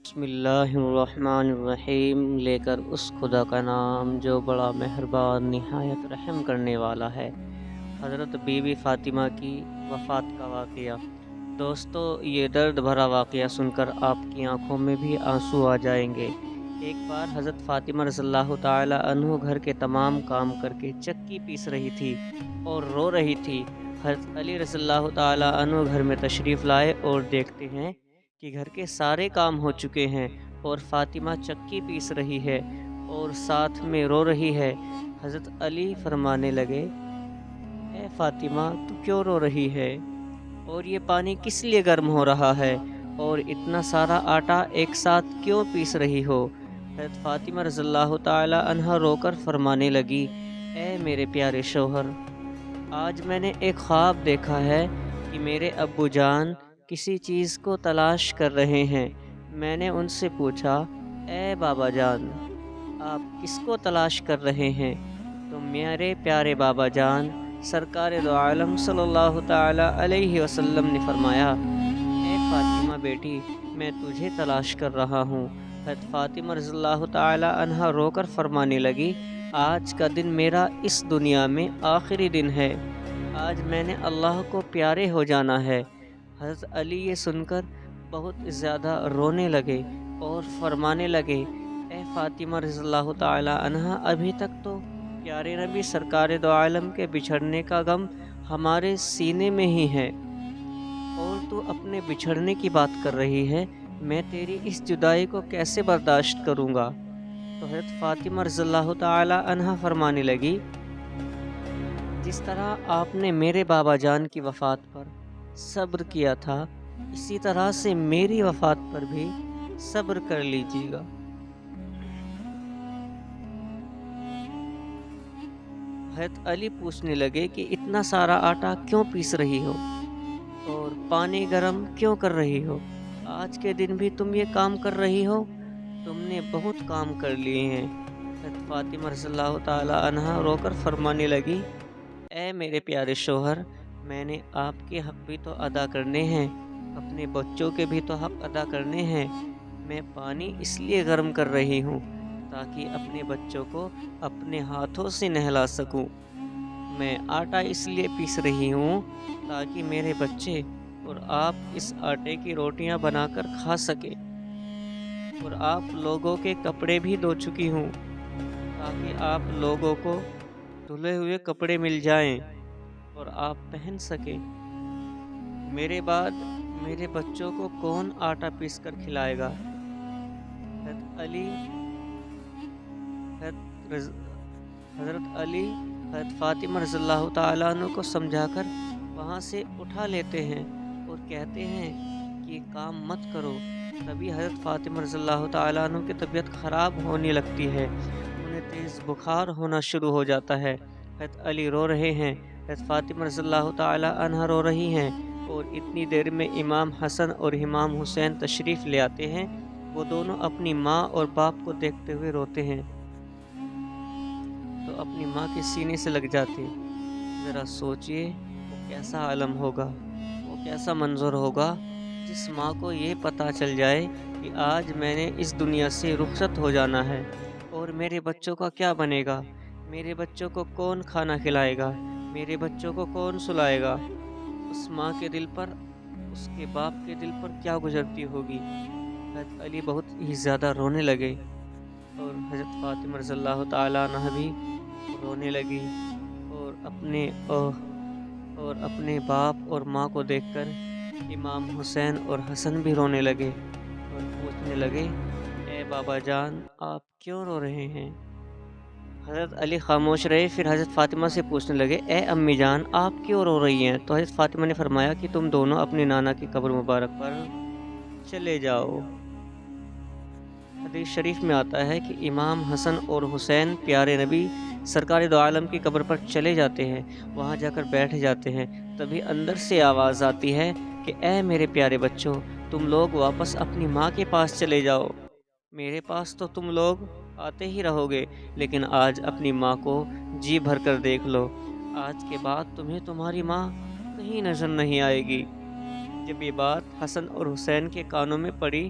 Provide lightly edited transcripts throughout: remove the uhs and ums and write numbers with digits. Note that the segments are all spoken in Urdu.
بسم اللہ الرحمن الرحیم، لے کر اس خدا کا نام جو بڑا مہربان نہایت رحم کرنے والا ہے۔ حضرت بی بی فاطمہ کی وفات کا واقعہ۔ دوستو، یہ درد بھرا واقعہ سن کر آپ کی آنکھوں میں بھی آنسو آ جائیں گے۔ ایک بار حضرت فاطمہ رضی اللہ تعالی عنہ گھر کے تمام کام کر کے چکی پیس رہی تھی اور رو رہی تھی۔ حضرت علی رضی اللہ تعالی عنہ گھر میں تشریف لائے اور دیکھتے ہیں کہ گھر کے سارے کام ہو چکے ہیں اور فاطمہ چکی پیس رہی ہے اور ساتھ میں رو رہی ہے۔ حضرت علی فرمانے لگے، اے فاطمہ، تو کیوں رو رہی ہے؟ اور یہ پانی کس لیے گرم ہو رہا ہے؟ اور اتنا سارا آٹا ایک ساتھ کیوں پیس رہی ہو؟ حضرت فاطمہ رضی اللہ تعالی عنہا رو کر فرمانے لگی، اے میرے پیارے شوہر، آج میں نے ایک خواب دیکھا ہے کہ میرے ابو جان کسی چیز کو تلاش کر رہے ہیں۔ میں نے ان سے پوچھا، اے بابا جان، آپ کس کو تلاش کر رہے ہیں؟ تو میرے پیارے بابا جان سرکار دو عالم صلی اللہ تعالی علیہ وسلم نے فرمایا، اے فاطمہ بیٹی، میں تجھے تلاش کر رہا ہوں۔ حضرت فاطمہ رضی اللہ تعالی عنہا رو کر فرمانے لگی، آج کا دن میرا اس دنیا میں آخری دن ہے، آج میں نے اللہ کو پیارے ہو جانا ہے۔ حضرت علی یہ سن کر بہت زیادہ رونے لگے اور فرمانے لگے، اے فاطمہ رضی اللہ تعالی عنہا، ابھی تک تو پیارے نبی سرکار دو عالم کے بچھڑنے کا غم ہمارے سینے میں ہی ہے، اور تو اپنے بچھڑنے کی بات کر رہی ہے، میں تیری اس جدائی کو کیسے برداشت کروں گا؟ تو حضرت فاطمہ رضی اللہ تعالی عنہا فرمانے لگی، جس طرح آپ نے میرے بابا جان کی وفات پر صبر کیا تھا، اسی طرح سے میری وفات پر بھی صبر کر لیجیے گا۔ حضرت علی پوچھنے لگے کہ اتنا سارا آٹا کیوں پیس رہی ہو اور پانی گرم کیوں کر رہی ہو؟ آج کے دن بھی تم یہ کام کر رہی ہو؟ تم نے بہت کام کر لیے ہیں۔ حضرت فاطمہ رضی اللہ تعالی عنہا رو کر فرمانے لگی، اے میرے پیارے شوہر، میں نے آپ کے حق بھی تو ادا کرنے ہیں، اپنے بچوں کے بھی تو حق ادا کرنے ہیں۔ میں پانی اس لیے گرم کر رہی ہوں تاکہ اپنے بچوں کو اپنے ہاتھوں سے نہلا سکوں۔ میں آٹا اس لیے پیس رہی ہوں تاکہ میرے بچے اور آپ اس آٹے کی روٹیاں بنا کر کھا سکیں، اور آپ لوگوں کے کپڑے بھی دھو چکی ہوں تاکہ آپ لوگوں کو دھلے ہوئے کپڑے مل جائیں اور آپ پہن سکیں۔ میرے بعد میرے بچوں کو کون آٹا پیس کر کھلائے گا؟ حضرت علی حضرت فاطمہ رضی اللہ تعالیٰ عنہ کو سمجھا کر وہاں سے اٹھا لیتے ہیں اور کہتے ہیں کہ یہ کام مت کرو۔ تبھی حضرت فاطمہ رضی اللہ تعالیٰ عنہ کی طبیعت خراب ہونے لگتی ہے، انہیں تیز بخار ہونا شروع ہو جاتا ہے۔ حضرت علی رو رہے ہیں، حضرت فاطمہ رضی اللہ تعالیٰ عنہ رو رہی ہیں، اور اتنی دیر میں امام حسن اور امام حسین تشریف لے آتے ہیں۔ وہ دونوں اپنی ماں اور باپ کو دیکھتے ہوئے روتے ہیں تو اپنی ماں کے سینے سے لگ جاتے۔ ذرا سوچئے وہ کیسا عالم ہوگا، وہ کیسا منظر ہوگا جس ماں کو یہ پتہ چل جائے کہ آج میں نے اس دنیا سے رخصت ہو جانا ہے، اور میرے بچوں کا کیا بنے گا؟ میرے بچوں کو کون کھانا کھلائے گا؟ میرے بچوں کو کون سلائے گا؟ اس ماں کے دل پر، اس کے باپ کے دل پر کیا گزرتی ہوگی؟ حضرت علی بہت ہی زیادہ رونے لگے اور حضرت فاطمہ رضی اللہ تعالیٰ عنہ بھی رونے لگی، اور اپنے باپ اور ماں کو دیکھ کر امام حسین اور حسن بھی رونے لگے اور پوچھنے لگے، اے بابا جان، آپ کیوں رو رہے ہیں؟ حضرت علی خاموش رہے، پھر حضرت فاطمہ سے پوچھنے لگے، اے امی جان، آپ کیوں رو رہی ہیں؟ تو حضرت فاطمہ نے فرمایا کہ تم دونوں اپنے نانا کی قبر مبارک پر چلے جاؤ۔ حدیث شریف میں آتا ہے کہ امام حسن اور حسین پیارے نبی سرکار دو عالم کی قبر پر چلے جاتے ہیں، وہاں جا کر بیٹھ جاتے ہیں۔ تبھی اندر سے آواز آتی ہے کہ اے میرے پیارے بچوں، تم لوگ واپس اپنی ماں کے پاس چلے جاؤ، میرے پاس تو تم لوگ آتے ہی رہو گے، لیکن آج اپنی ماں کو جی بھر کر دیکھ لو، آج کے بعد تمہیں تمہاری ماں کہیں نظر نہیں آئے گی۔ جب یہ بات حسن اور حسین کے کانوں میں پڑی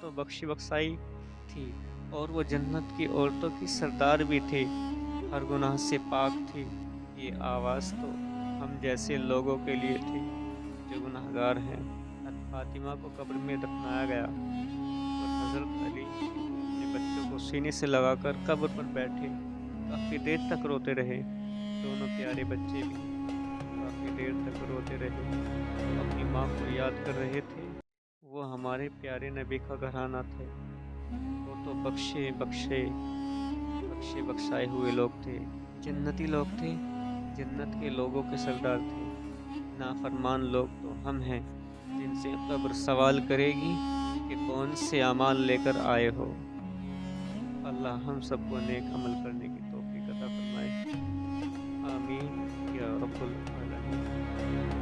تو بخشی بخشائی تھی اور وہ جنت کی عورتوں کی سردار بھی تھی، ہر گناہ سے پاک تھی۔ یہ آواز تو ہم جیسے لوگوں کے لیے تھی جو گناہگار ہیں۔ حضرت فاطمہ کو قبر میں دفنایا گیا اور حضرت علی اپنے بچوں کو سینے سے لگا کر قبر پر بیٹھے کافی دیر تک روتے رہے۔ دونوں پیارے بچے بھی کافی دیر تک روتے رہے، وہ اپنی ماں کو یاد کر رہے تھے۔ وہ ہمارے پیارے نبی کا گھرانہ تھے، وہ تو بخشے بخشے بخشے بخشائے ہوئے لوگ تھے، جنتی لوگ تھے، جنت کے لوگوں کے سردار تھے۔ نافرمان لوگ تو ہم ہیں جن سے قبر سوال کرے گی کہ کون سے اعمال لے کر آئے ہو۔ اللہ ہم سب کو نیک عمل کرنے کی توفیق عطا فرمائے، آمین یا رب العالمین۔